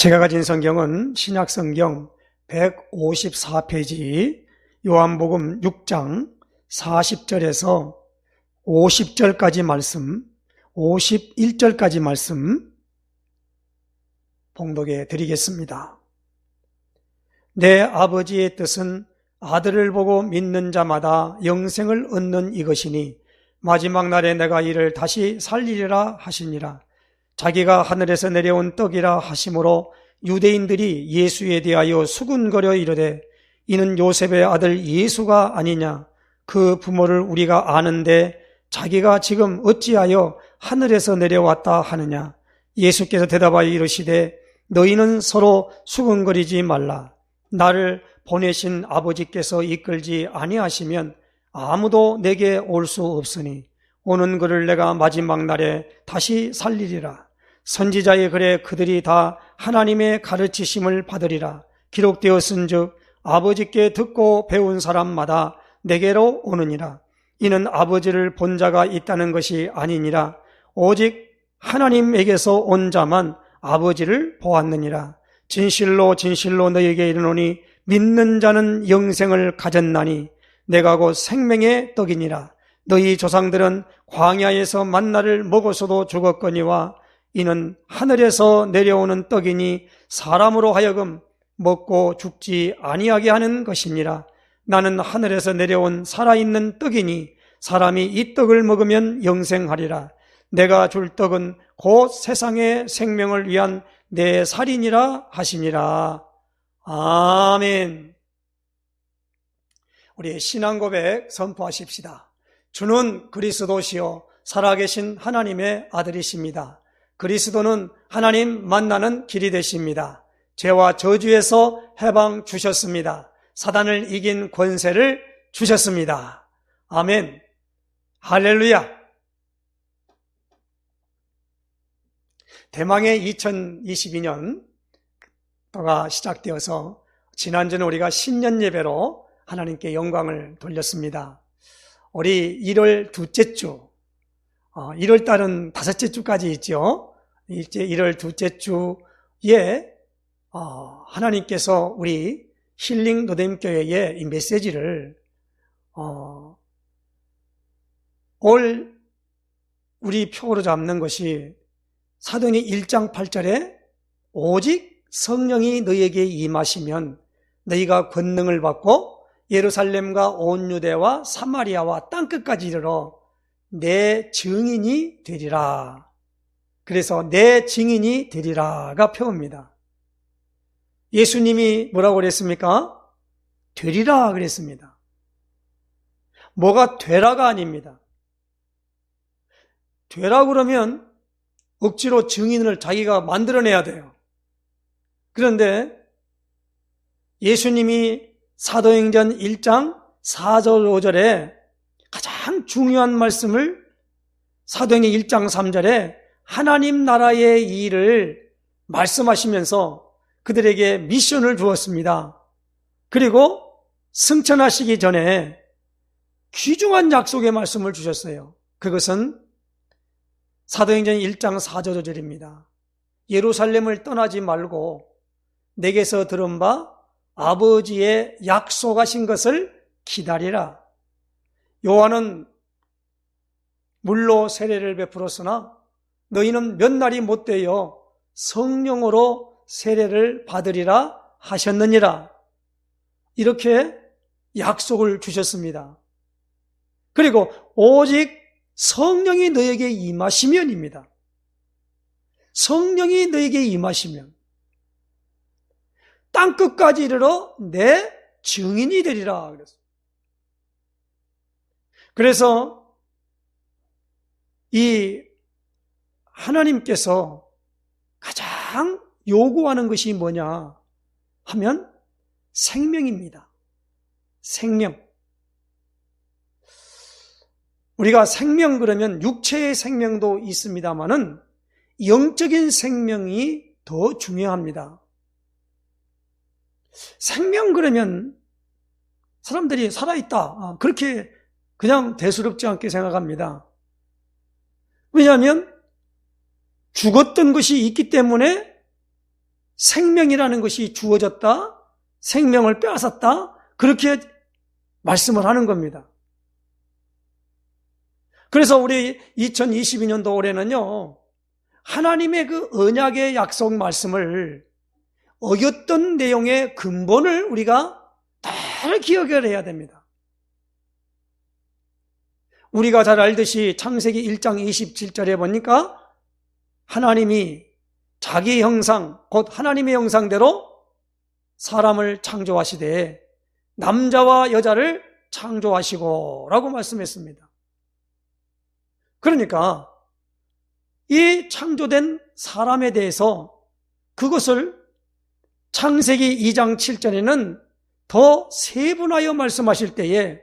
제가 가진 성경은 신약성경 154페이지 요한복음 6장 40절에서 50절까지 말씀, 51절까지 말씀 봉독해 드리겠습니다. 내 아버지의 뜻은 아들을 보고 믿는 자마다 영생을 얻는 이것이니 마지막 날에 내가 이를 다시 살리리라 하시니라. 자기가 하늘에서 내려온 떡이라 하심으로 유대인들이 예수에 대하여 수군거려 이르되 이는 요셉의 아들 예수가 아니냐. 그 부모를 우리가 아는데 자기가 지금 어찌하여 하늘에서 내려왔다 하느냐. 예수께서 대답하여 이르시되 너희는 서로 수군거리지 말라. 나를 보내신 아버지께서 이끌지 아니하시면 아무도 내게 올 수 없으니 오는 그를 내가 마지막 날에 다시 살리리라. 선지자의 글에 그들이 다 하나님의 가르치심을 받으리라. 기록되었은즉 아버지께 듣고 배운 사람마다 내게로 오느니라. 이는 아버지를 본 자가 있다는 것이 아니니라. 오직 하나님에게서 온 자만 아버지를 보았느니라. 진실로 진실로 너희에게 이르노니 믿는 자는 영생을 가졌나니 내가 곧 생명의 떡이니라. 너희 조상들은 광야에서 만나를 먹어서도 죽었거니와 이는 하늘에서 내려오는 떡이니 사람으로 하여금 먹고 죽지 아니하게 하는 것이니라. 나는 하늘에서 내려온 살아있는 떡이니 사람이 이 떡을 먹으면 영생하리라. 내가 줄 떡은 곧 세상의 생명을 위한 내 살이니라 하시니라. 아멘. 우리 신앙 고백 선포하십시다. 주는 그리스도시요 살아계신 하나님의 아들이십니다. 그리스도는 하나님 만나는 길이 되십니다. 죄와 저주에서 해방 주셨습니다. 사단을 이긴 권세를 주셨습니다. 아멘. 할렐루야. 대망의 2022년도가 시작되어서 지난주는 우리가 신년 예배로 하나님께 영광을 돌렸습니다. 우리 1월 둘째 주, 1월 달은 다섯째 주까지 있죠. 이제 1월 둘째 주에 하나님께서 우리 힐링 노뎀교회의 이 메시지를 올 우리 표로 잡는 것이 사도행전 1장 8절에 오직 성령이 너희에게 임하시면 너희가 권능을 받고 예루살렘과 온 유대와 사마리아와 땅끝까지 이르러 내 증인이 되리라. 그래서 내 증인이 되리라가 표입니다. 예수님이 뭐라고 그랬습니까? 되리라 그랬습니다. 뭐가 되라가 아닙니다. 되라 그러면 억지로 증인을 자기가 만들어내야 돼요. 그런데 예수님이 사도행전 1장 4절 5절에 가장 중요한 말씀을 사도행전 1장 3절에 하나님 나라의 일을 말씀하시면서 그들에게 미션을 주었습니다. 그리고 승천하시기 전에 귀중한 약속의 말씀을 주셨어요. 그것은 사도행전 1장 4절 5절입니다. 예루살렘을 떠나지 말고 내게서 들은 바 아버지의 약속하신 것을 기다리라. 요한은 물로 세례를 베풀었으나 너희는 몇 날이 못되어 성령으로 세례를 받으리라 하셨느니라. 이렇게 약속을 주셨습니다. 그리고 오직 성령이 너에게 임하시면입니다. 성령이 너에게 임하시면 땅끝까지 이르러 내 증인이 되리라 그랬어요. 그래서 이 하나님께서 가장 요구하는 것이 뭐냐 하면 생명입니다. 생명. 우리가 생명 그러면 육체의 생명도 있습니다마는 영적인 생명이 더 중요합니다. 생명 그러면 사람들이 살아있다. 그렇게 그냥 대수롭지 않게 생각합니다. 왜냐하면 죽었던 것이 있기 때문에 생명이라는 것이 주어졌다, 생명을 빼앗았다, 그렇게 말씀을 하는 겁니다. 그래서 우리 2022년도 올해는요, 하나님의 그 언약의 약속 말씀을 어겼던 내용의 근본을 우리가 잘 기억을 해야 됩니다. 우리가 잘 알듯이 창세기 1장 27절에 보니까 하나님이 자기 형상, 곧 하나님의 형상대로 사람을 창조하시되 남자와 여자를 창조하시고 라고 말씀했습니다. 그러니까 이 창조된 사람에 대해서 그것을 창세기 2장 7절에는 더 세분하여 말씀하실 때에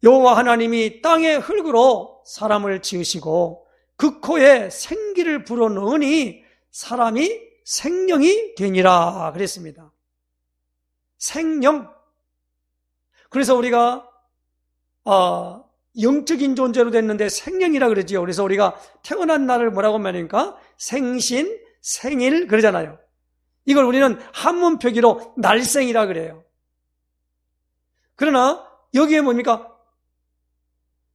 여호와 하나님이 땅의 흙으로 사람을 지으시고 그 코에 생기를 불어넣으니 사람이 생명이 되니라 그랬습니다. 생명. 그래서 우리가 영적인 존재로 됐는데 생명이라 그러지요. 그래서 우리가 태어난 날을 뭐라고 말합니까? 생신, 생일 그러잖아요. 이걸 우리는 한문 표기로 날생이라 그래요. 그러나 여기에 뭡니까?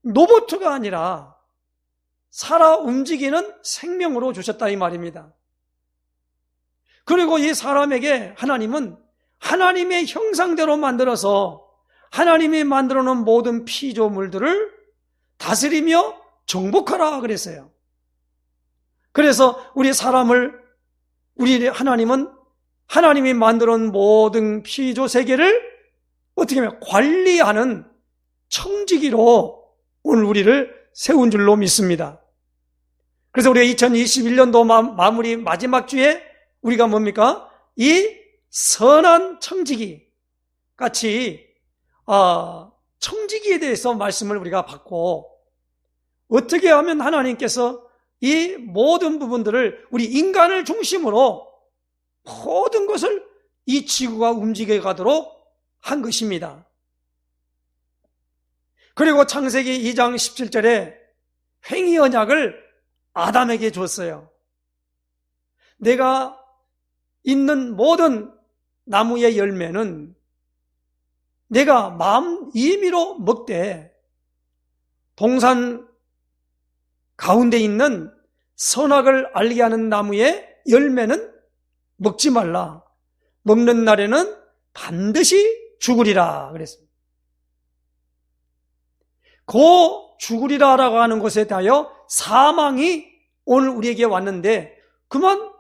로봇가 아니라 살아 움직이는 생명으로 주셨다 이 말입니다. 그리고 이 사람에게 하나님은 하나님의 형상대로 만들어서 하나님이 만들어 놓은 모든 피조물들을 다스리며 정복하라 그랬어요. 그래서 우리 사람을, 우리 하나님은 하나님이 만들어 놓은 모든 피조 세계를 어떻게 하면 관리하는 청지기로 오늘 우리를 세운 줄로 믿습니다. 그래서 우리가 2021년도 마무리 마지막 주에 우리가 뭡니까? 이 선한 청지기 같이 청지기에 대해서 말씀을 우리가 받고 어떻게 하면 하나님께서 이 모든 부분들을 우리 인간을 중심으로 모든 것을 이 지구가 움직여 가도록 한 것입니다. 그리고 창세기 2장 17절에 횡의 언약을 아담에게 줬어요. 내가 있는 모든 나무의 열매는 내가 마음 임의로 먹되 동산 가운데 있는 선악을 알게 하는 나무의 열매는 먹지 말라. 먹는 날에는 반드시 죽으리라 그랬습니다. 그 죽으리라라고 하는 것에 대하여 사망이 오늘 우리에게 왔는데 그만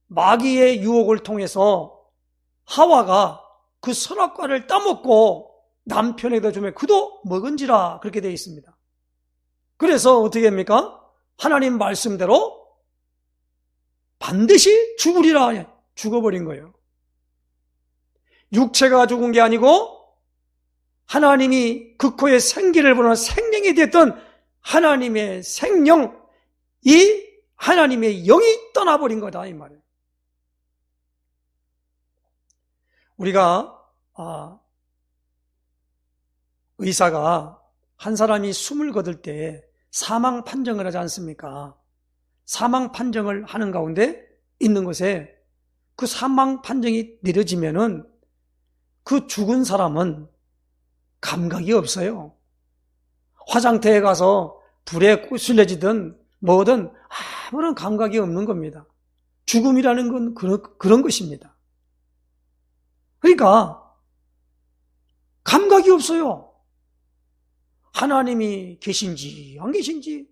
마귀의 유혹을 통해서 하와가 그 선악과를 따먹고 남편에게 주면 그도 먹은지라 그렇게 되어 있습니다. 그래서 어떻게 합니까? 하나님 말씀대로 반드시 죽으리라 죽어버린 거예요. 육체가 죽은 게 아니고 하나님이 그 코에 생기를 불어넣어 생명이 됐던 하나님의 생명, 이 하나님의 영이 떠나버린 거다 이 말이에요. 우리가 의사가 한 사람이 숨을 거둘 때 사망 판정을 하지 않습니까? 사망 판정을 하는 가운데 있는 것에 그 사망 판정이 내려지면은 그 죽은 사람은 감각이 없어요. 화장터에 가서 불에 휘둘려지든 뭐든 아무런 감각이 없는 겁니다. 죽음이라는 건 그런 것입니다. 그러니까 감각이 없어요. 하나님이 계신지 안 계신지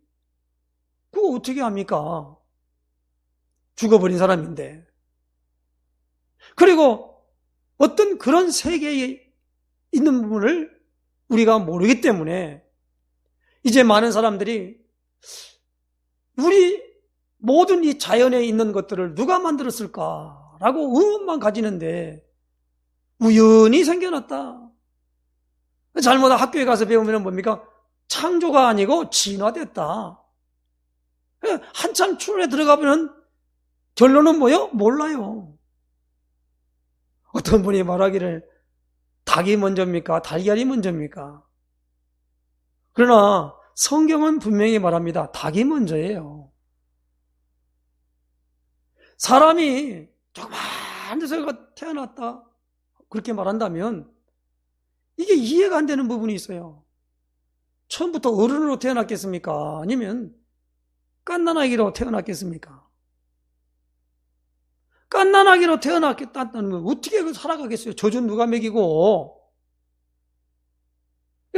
그거 어떻게 합니까? 죽어버린 사람인데. 그리고 어떤 그런 세계에 있는 부분을 우리가 모르기 때문에 이제 많은 사람들이 우리 모든 이 자연에 있는 것들을 누가 만들었을까라고 의문만 가지는데 우연히 생겨났다. 잘못한 학교에 가서 배우면 뭡니까? 창조가 아니고 진화됐다. 한참 추론에 들어가면 결론은 뭐요? 몰라요. 어떤 분이 말하기를 닭이 먼저입니까? 달걀이 먼저입니까? 그러나 성경은 분명히 말합니다. 닭이 먼저예요. 사람이 조그만 데서 태어났다 그렇게 말한다면 이게 이해가 안 되는 부분이 있어요. 처음부터 어른으로 태어났겠습니까? 아니면 갓난아기로 태어났겠습니까? 갓난아기로 태어났다는 건 어떻게 살아가겠어요? 젖은 누가 먹이고?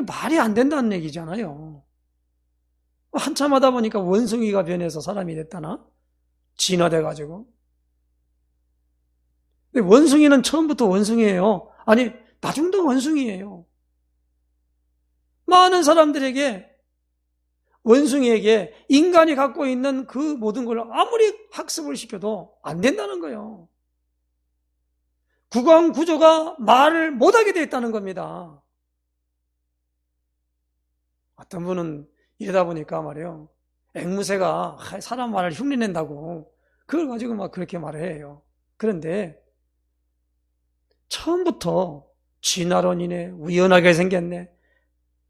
말이 안 된다는 얘기잖아요. 한참 하다 보니까 원숭이가 변해서 사람이 됐다나? 진화돼가지고. 근데 원숭이는 처음부터 원숭이에요. 아니, 나중도 원숭이에요. 많은 사람들에게, 원숭이에게 인간이 갖고 있는 그 모든 걸 아무리 학습을 시켜도 안 된다는 거예요. 구강 구조가 말을 못하게 되어 있다는 겁니다. 어떤 분은 이러다 보니까 말이에요. 앵무새가 사람 말을 흉내낸다고 그걸 가지고 막 그렇게 말을 해요. 그런데 처음부터 진화론이네, 우연하게 생겼네,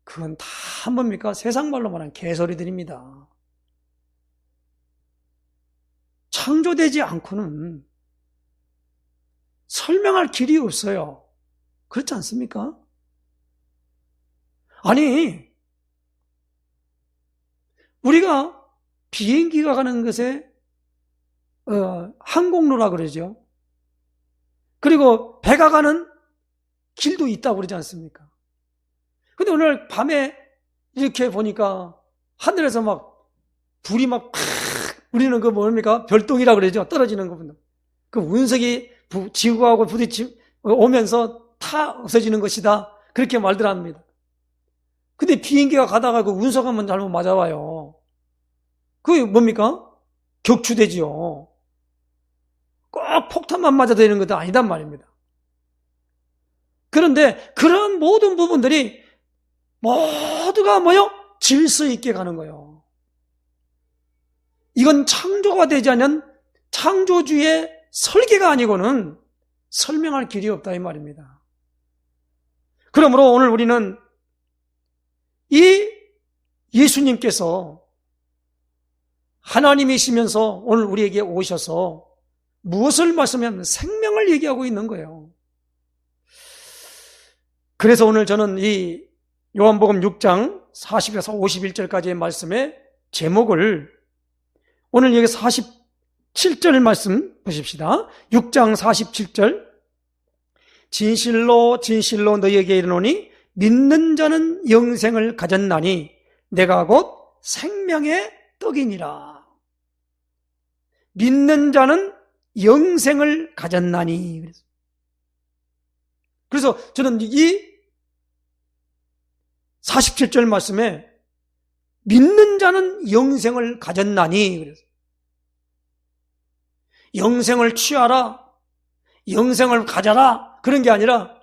그건 다 뭡니까? 세상 말로 말하는 개소리들입니다. 창조되지 않고는 설명할 길이 없어요. 그렇지 않습니까? 아니, 우리가 비행기가 가는 것에 항공로라 그러죠. 그리고 배가 가는 길도 있다고 그러지 않습니까? 근데 오늘 밤에 이렇게 보니까 하늘에서 막 불이 막 팍 우리는 그 뭡니까? 별똥이라 그러죠. 떨어지는 거군요. 그 운석이 지구하고 오면서 타 없어지는 것이다. 그렇게 말들 합니다. 근데 비행기가 가다가 그 운석 한번 잘못 맞아봐요. 그게 뭡니까? 격추되지요. 꼭 폭탄만 맞아도 되는 것도 아니단 말입니다. 그런데 그런 모든 부분들이 모두가 뭐요? 질서 있게 가는 거예요. 이건 창조가 되지 않은 창조주의 설계가 아니고는 설명할 길이 없다 이 말입니다. 그러므로 오늘 우리는 이 예수님께서 하나님이시면서 오늘 우리에게 오셔서 무엇을 말씀하면 생명을 얘기하고 있는 거예요. 그래서 오늘 저는 이 요한복음 6장 40에서 51절까지의 말씀의 제목을 오늘 여기 47절 말씀 보십시다. 6장 47절 진실로 진실로 너희에게 이르노니 믿는 자는 영생을 가졌나니 내가 곧 생명의 떡이니라. 믿는 자는 영생을 가졌나니. 그래서 저는 이 47절 말씀에 믿는 자는 영생을 가졌나니 그래서 영생을 취하라, 영생을 가져라 그런 게 아니라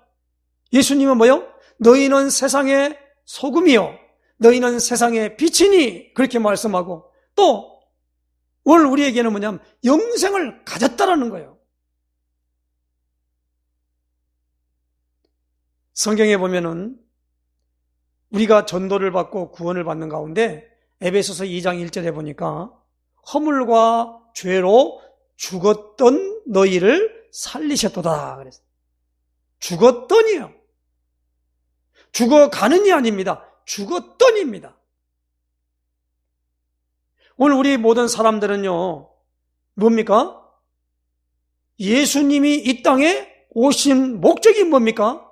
예수님은 뭐요? 너희는 세상의 소금이요 너희는 세상의 빛이니 그렇게 말씀하고 또 오늘 우리에게는 뭐냐면 영생을 가졌다라는 거예요. 성경에 보면은 우리가 전도를 받고 구원을 받는 가운데 에베소서 2장 1절에 보니까 허물과 죄로 죽었던 너희를 살리셨도다 그랬어요. 죽었더니요. 죽어가는이 아닙니다. 죽었더니입니다. 오늘 우리 모든 사람들은요, 뭡니까? 예수님이 이 땅에 오신 목적이 뭡니까?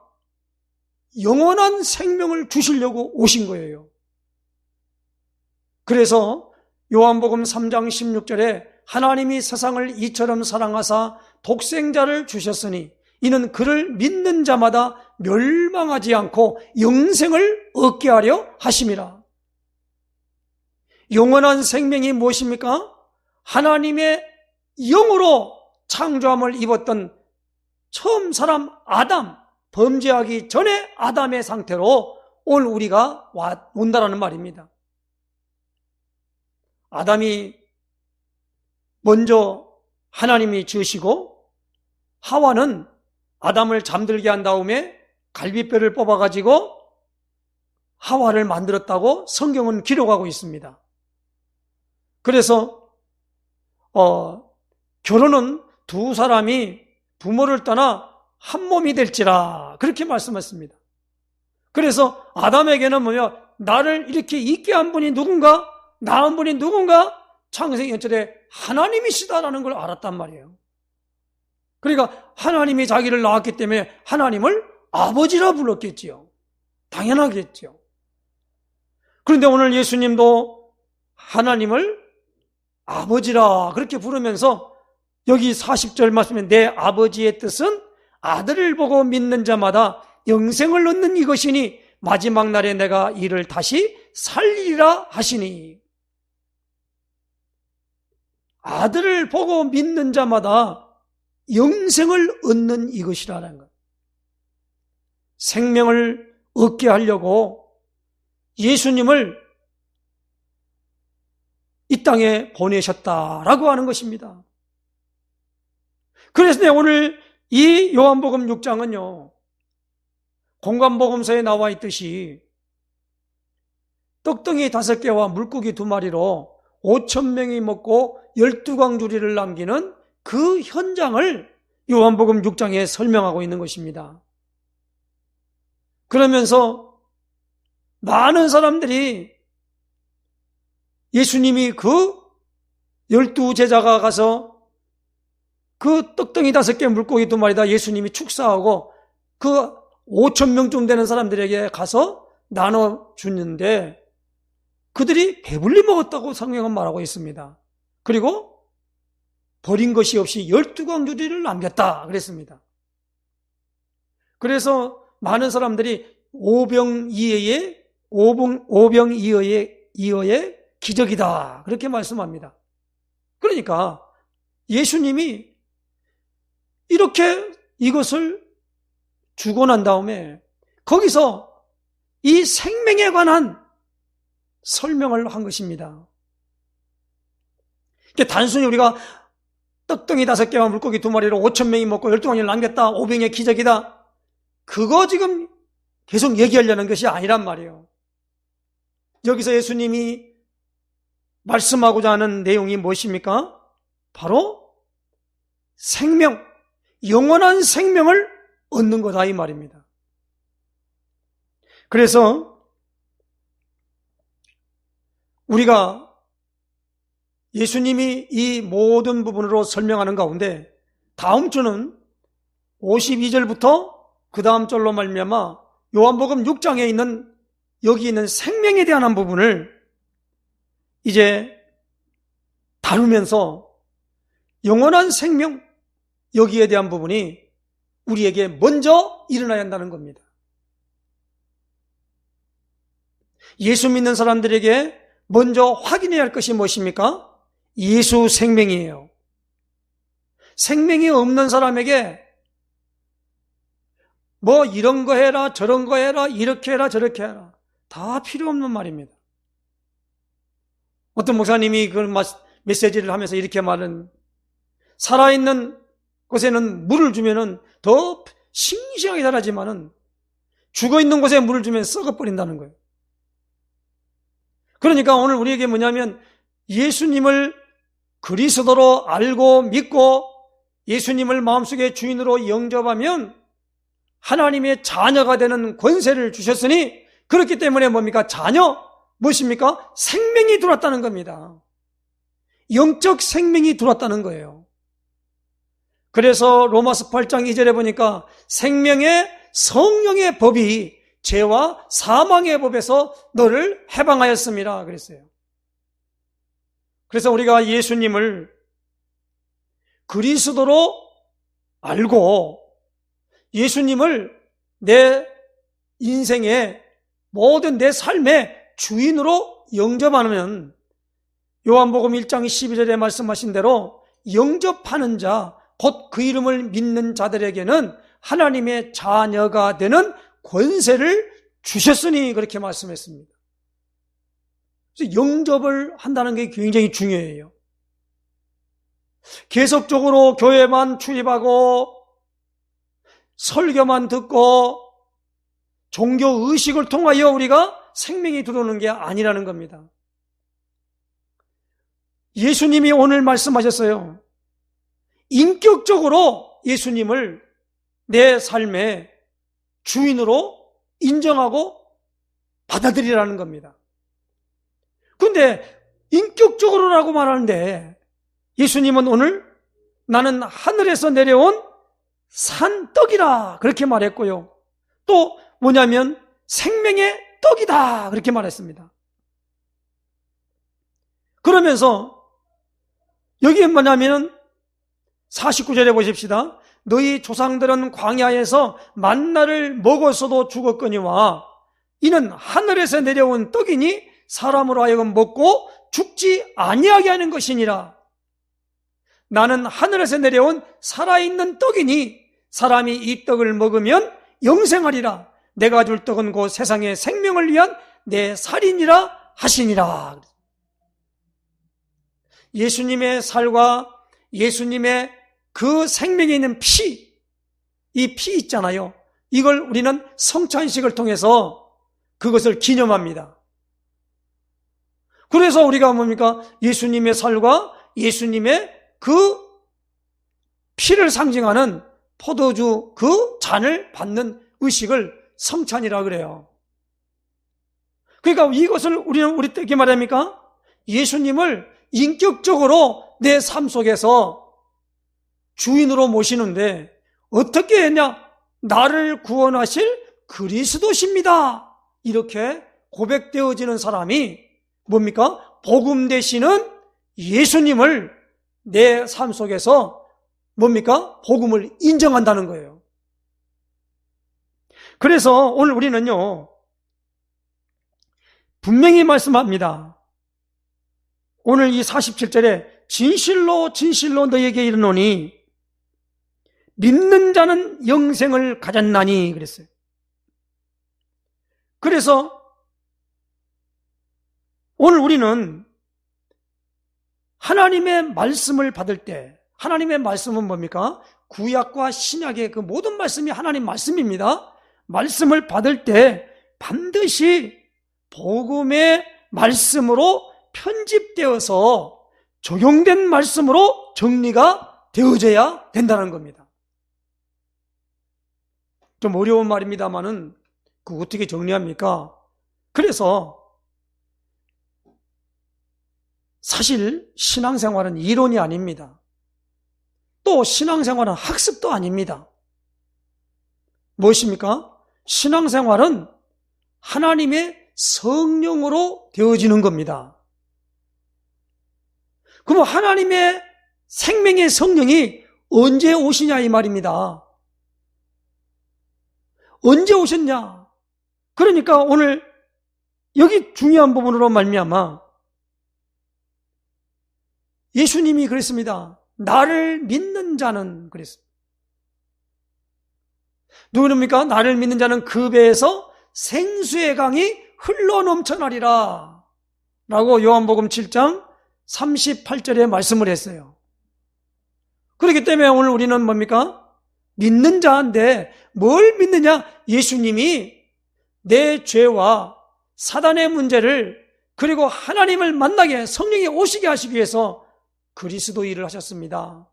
영원한 생명을 주시려고 오신 거예요. 그래서 요한복음 3장 16절에 하나님이 세상을 이처럼 사랑하사 독생자를 주셨으니 이는 그를 믿는 자마다 멸망하지 않고 영생을 얻게 하려 하심이라. 영원한 생명이 무엇입니까? 하나님의 영으로 창조함을 입었던 처음 사람 아담, 범죄하기 전에 아담의 상태로 오늘 우리가 온다라는 말입니다. 아담이 먼저 하나님이 지으시고 하와는 아담을 잠들게 한 다음에 갈비뼈를 뽑아가지고 하와를 만들었다고 성경은 기록하고 있습니다. 그래서 결혼은 두 사람이 부모를 떠나 한 몸이 될지라 그렇게 말씀하셨습니다. 그래서 아담에게는 나를 이렇게 있게 한 분이 누군가? 낳은 분이 누군가? 창세기 연절에 하나님이시다라는 걸 알았단 말이에요. 그러니까 하나님이 자기를 낳았기 때문에 하나님을 아버지라 불렀겠지요. 당연하겠지요. 그런데 오늘 예수님도 하나님을 아버지라 그렇게 부르면서 여기 40절 말씀에 내 아버지의 뜻은 아들을 보고 믿는 자마다 영생을 얻는 이것이니 마지막 날에 내가 이를 다시 살리리라 하시니, 아들을 보고 믿는 자마다 영생을 얻는 이것이라는 것. 생명을 얻게 하려고 예수님을 이 땅에 보내셨다라고 하는 것입니다. 그래서 오늘 이 요한복음 6장은요, 공관복음서에 나와 있듯이 떡덩이 5개와 물고기 2마리로 5,000명이 먹고 12광주리를 남기는 그 현장을 요한복음 6장에 설명하고 있는 것입니다. 그러면서 많은 사람들이 예수님이 그 12제자가 가서 그 떡덩이 5개 물고기 2마리다 예수님이 축사하고 그 5,000명쯤 되는 사람들에게 가서 나눠주는데 그들이 배불리 먹었다고 성경은 말하고 있습니다. 그리고 버린 것이 없이 12광주리를 남겼다 그랬습니다. 그래서 많은 사람들이 오병이어의 기적이다 그렇게 말씀합니다. 그러니까 예수님이 이렇게 이것을 주고 난 다음에 거기서 이 생명에 관한 설명을 한 것입니다. 단순히 우리가 떡덩이 5개와 물고기 2마리로 5,000명이 먹고 12광주리를 남겼다, 오병의 기적이다, 그거 지금 계속 얘기하려는 것이 아니란 말이에요. 여기서 예수님이 말씀하고자 하는 내용이 무엇입니까? 바로 생명, 영원한 생명을 얻는 거다 이 말입니다. 그래서 우리가 예수님이 이 모든 부분으로 설명하는 가운데 다음 주는 52절부터 그 다음 절로 말미암아 요한복음 6장에 있는 여기 있는 생명에 대한 한 부분을 이제 다루면서 영원한 생명, 여기에 대한 부분이 우리에게 먼저 일어나야 한다는 겁니다. 예수 믿는 사람들에게 먼저 확인해야 할 것이 무엇입니까? 예수 생명이에요. 생명이 없는 사람에게 뭐 이런 거 해라, 저런 거 해라, 이렇게 해라, 저렇게 해라, 다 필요 없는 말입니다. 어떤 목사님이 그 메시지를 하면서 이렇게 말은, 살아있는 곳에는 물을 주면은 더 싱싱하게 자라지만은 죽어있는 곳에 물을 주면 썩어버린다는 거예요. 그러니까 오늘 우리에게 뭐냐면 예수님을 그리스도로 알고 믿고 예수님을 마음속에 주인으로 영접하면 하나님의 자녀가 되는 권세를 주셨으니, 그렇기 때문에 뭡니까? 자녀, 무엇입니까? 생명이 들어왔다는 겁니다. 영적 생명이 들어왔다는 거예요. 그래서 로마서 8장 2절에 보니까 생명의 성령의 법이 죄와 사망의 법에서 너를 해방하였습니다 그랬어요. 그래서 우리가 예수님을 그리스도로 알고 예수님을 내 인생의 모든 내 삶의 주인으로 영접하면 요한복음 1장 12절에 말씀하신 대로 영접하는 자, 곧 그 이름을 믿는 자들에게는 하나님의 자녀가 되는 권세를 주셨으니 그렇게 말씀했습니다. 그래서 영접을 한다는 게 굉장히 중요해요. 계속적으로 교회만 출입하고 설교만 듣고 종교의식을 통하여 우리가 생명이 들어오는 게 아니라는 겁니다. 예수님이 오늘 말씀하셨어요. 인격적으로 예수님을 내 삶의 주인으로 인정하고 받아들이라는 겁니다. 그런데 인격적으로라고 말하는데 예수님은 오늘 나는 하늘에서 내려온 산떡이라 그렇게 말했고요. 또 뭐냐면 생명의 떡이다 그렇게 말했습니다. 그러면서 여기에 뭐냐면 49절에 보십시다. 너희 조상들은 광야에서 만나를 먹었어도 죽었거니와 이는 하늘에서 내려온 떡이니 사람으로 하여금 먹고 죽지 아니하게 하는 것이니라. 나는 하늘에서 내려온 살아있는 떡이니 사람이 이 떡을 먹으면 영생하리라. 내가 줄 떡은 곧 세상의 생명을 위한 내 살이니라 하시니라. 예수님의 살과 예수님의 그 생명에 있는 피, 이 피 있잖아요. 이걸 우리는 성찬식을 통해서 그것을 기념합니다. 그래서 우리가 뭡니까? 예수님의 살과 예수님의 그 피를 상징하는 포도주 그 잔을 받는 의식을 성찬이라 그래요. 그러니까 이것을 우리는 어떻게 말합니까? 예수님을 인격적으로 내 삶 속에서 주인으로 모시는데 어떻게 했냐? 나를 구원하실 그리스도십니다. 이렇게 고백되어지는 사람이 뭡니까? 복음 되시는 예수님을 내 삶 속에서 뭡니까? 복음을 인정한다는 거예요. 그래서 오늘 우리는요, 분명히 말씀합니다. 오늘 이 47절에 진실로 진실로 너에게 이르노니 믿는 자는 영생을 가졌나니 그랬어요. 그래서 오늘 우리는 하나님의 말씀을 받을 때, 하나님의 말씀은 뭡니까? 구약과 신약의 그 모든 말씀이 하나님 말씀입니다. 말씀을 받을 때 반드시 복음의 말씀으로 편집되어서 적용된 말씀으로 정리가 되어져야 된다는 겁니다. 좀 어려운 말입니다만은 그 어떻게 정리합니까? 그래서 사실 신앙생활은 이론이 아닙니다. 또 신앙생활은 학습도 아닙니다. 무엇입니까? 신앙생활은 하나님의 성령으로 되어지는 겁니다. 그럼 하나님의 생명의 성령이 언제 오시냐 이 말입니다. 언제 오셨냐? 그러니까 오늘 여기 중요한 부분으로 말미암아 예수님이 그랬습니다. 나를 믿는 자는 그랬습니다. 누구입니까? 나를 믿는 자는 그 배에서 생수의 강이 흘러넘쳐나리라 라고 요한복음 7장 38절에 말씀을 했어요. 그렇기 때문에 오늘 우리는 뭡니까? 믿는 자인데 뭘 믿느냐? 예수님이 내 죄와 사단의 문제를 그리고 하나님을 만나게 성령이 오시게 하시기 위해서 그리스도 일을 하셨습니다.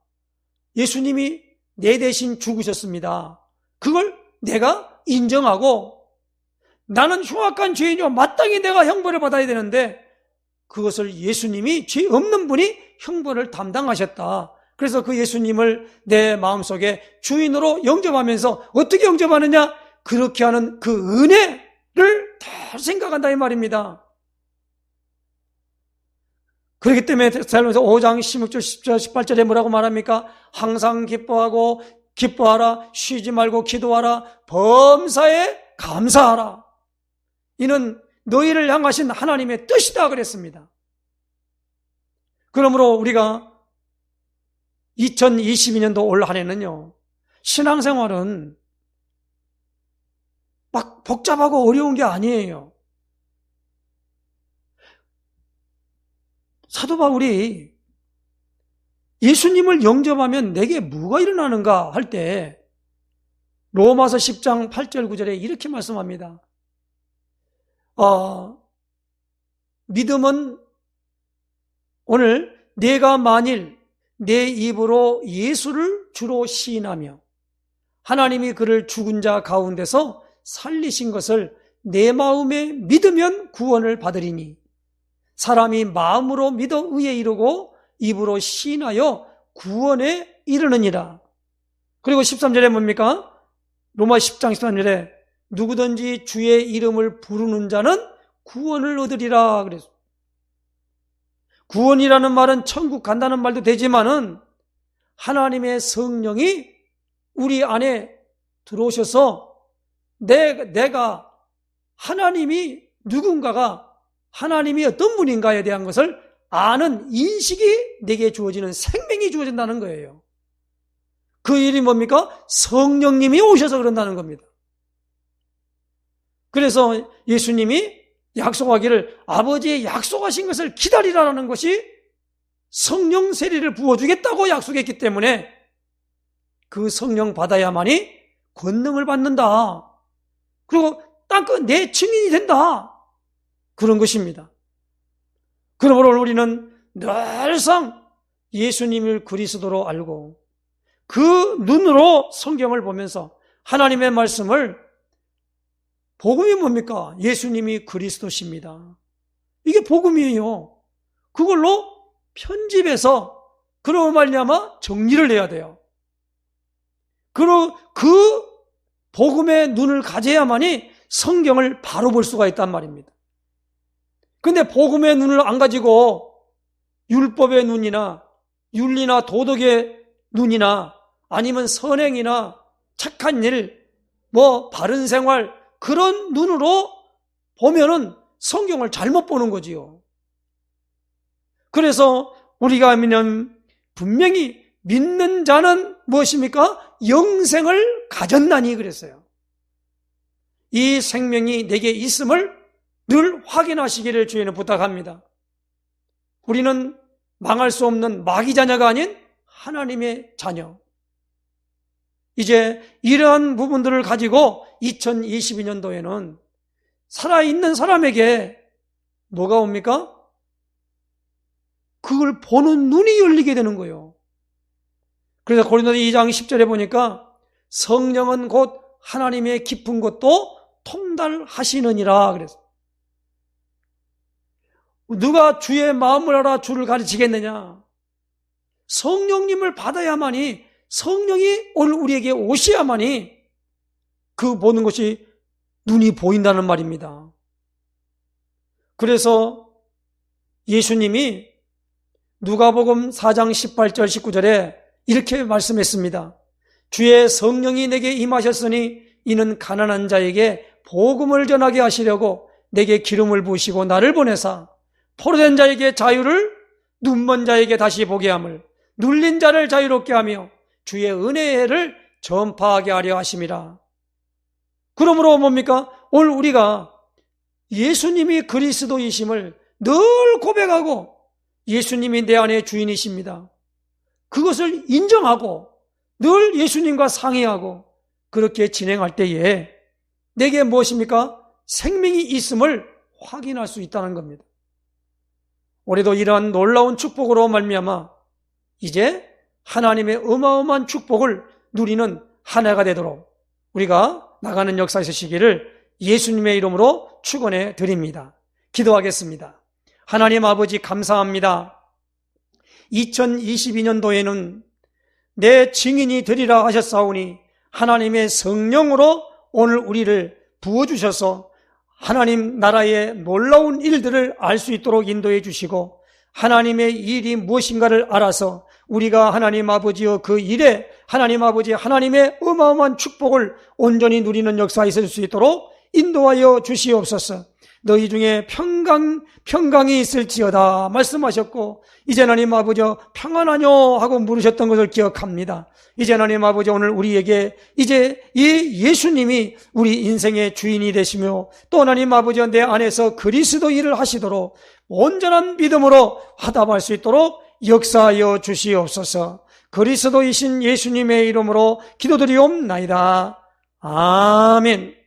예수님이 내 대신 죽으셨습니다. 그걸 내가 인정하고 나는 흉악한 죄인이요 마땅히 내가 형벌을 받아야 되는데 그것을 예수님이 죄 없는 분이 형벌을 담당하셨다. 그래서 그 예수님을 내 마음속에 주인으로 영접하면서 어떻게 영접하느냐? 그렇게 하는 그 은혜를 다 생각한다 이 말입니다. 그렇기 때문에 살면서 5장 16절 10절 18절에 뭐라고 말합니까? 항상 기뻐하고 기뻐하라, 쉬지 말고 기도하라, 범사에 감사하라. 이는 너희를 향하신 하나님의 뜻이다 그랬습니다. 그러므로 우리가 2022년도 올 한 해는요, 신앙생활은 막 복잡하고 어려운 게 아니에요. 사도 바울이 예수님을 영접하면 내게 뭐가 일어나는가 할 때 로마서 10장 8절 9절에 이렇게 말씀합니다. 믿음은 오늘 내가 만일 내 입으로 예수를 주로 시인하며 하나님이 그를 죽은 자 가운데서 살리신 것을 내 마음에 믿으면 구원을 받으리니 사람이 마음으로 믿어 의에 이르고 입으로 시인하여 구원에 이르느니라. 그리고 13절에 뭡니까? 로마 10장 13절에 누구든지 주의 이름을 부르는 자는 구원을 얻으리라 그랬어. 구원이라는 말은 천국 간다는 말도 되지만은 하나님의 성령이 우리 안에 들어오셔서 내가 하나님이 누군가가 하나님이 어떤 분인가에 대한 것을 아는 인식이 내게 주어지는 생명이 주어진다는 거예요. 그 일이 뭡니까? 성령님이 오셔서 그런다는 겁니다. 그래서 예수님이 약속하기를 아버지의 약속하신 것을 기다리라는 것이 성령 세례를 부어주겠다고 약속했기 때문에 그 성령 받아야만이 권능을 받는다. 그리고 땅끝 내 증인이 된다. 그런 것입니다. 그러므로 우리는 늘상 예수님을 그리스도로 알고 그 눈으로 성경을 보면서 하나님의 말씀을 복음이 뭡니까? 예수님이 그리스도십니다. 이게 복음이에요. 그걸로 편집해서 그러고 말미암아 정리를 해야 돼요. 그리고 그 복음의 눈을 가져야만이 성경을 바로 볼 수가 있단 말입니다. 근데 복음의 눈을 안 가지고 율법의 눈이나 윤리나 도덕의 눈이나 아니면 선행이나 착한 일, 바른 생활 그런 눈으로 보면은 성경을 잘못 보는 거지요. 그래서 우리가 분명히 믿는 자는 무엇입니까? 영생을 가졌나니 그랬어요. 이 생명이 내게 있음을 늘 확인하시기를 주님은 부탁합니다. 우리는 망할 수 없는 마귀 자녀가 아닌 하나님의 자녀. 이제 이러한 부분들을 가지고 2022년도에는 살아있는 사람에게 뭐가 옵니까? 그걸 보는 눈이 열리게 되는 거예요. 그래서 고린도서 2장 10절에 보니까 성령은 곧 하나님의 깊은 것도 통달하시느니라 그래서 누가 주의 마음을 알아 주를 가르치겠느냐? 성령님을 받아야만이 성령이 오늘 우리에게 오셔야만이 그 보는 것이 눈이 보인다는 말입니다. 그래서 예수님이 누가복음 4장 18절 19절에 이렇게 말씀했습니다. 주의 성령이 내게 임하셨으니 이는 가난한 자에게 복음을 전하게 하시려고 내게 기름을 부으시고 나를 보내사 포로된 자에게 자유를 눈먼 자에게 다시 보게 함을 눌린 자를 자유롭게 하며 주의 은혜를 전파하게 하려 하심이라. 그러므로 뭡니까? 오늘 우리가 예수님이 그리스도이심을 늘 고백하고 예수님이 내 안의 주인이십니다. 그것을 인정하고 늘 예수님과 상의하고 그렇게 진행할 때에 내게 무엇입니까? 생명이 있음을 확인할 수 있다는 겁니다. 올해도 이러한 놀라운 축복으로 말미암아 이제 하나님의 어마어마한 축복을 누리는 한 해가 되도록 우리가 나가는 역사에 서시기를 예수님의 이름으로 축원해 드립니다. 기도하겠습니다. 하나님 아버지 감사합니다. 2022년도에는 내 증인이 되리라 하셨사오니 하나님의 성령으로 오늘 우리를 부어주셔서 하나님 나라의 놀라운 일들을 알 수 있도록 인도해 주시고 하나님의 일이 무엇인가를 알아서 우리가 하나님 아버지여 그 일에 하나님 아버지 하나님의 어마어마한 축복을 온전히 누리는 역사에 있을 수 있도록 인도하여 주시옵소서. 너희 중에 평강이 있을지어다 말씀하셨고 이제 하나님 아버지 평안하뇨 하고 물으셨던 것을 기억합니다. 이제 하나님 아버지 오늘 우리에게 이제 이 예수님이 우리 인생의 주인이 되시며 또 하나님 아버지 내 안에서 그리스도 일을 하시도록 온전한 믿음으로 화답할 수 있도록 역사하여 주시옵소서. 그리스도이신 예수님의 이름으로 기도드리옵나이다. 아멘.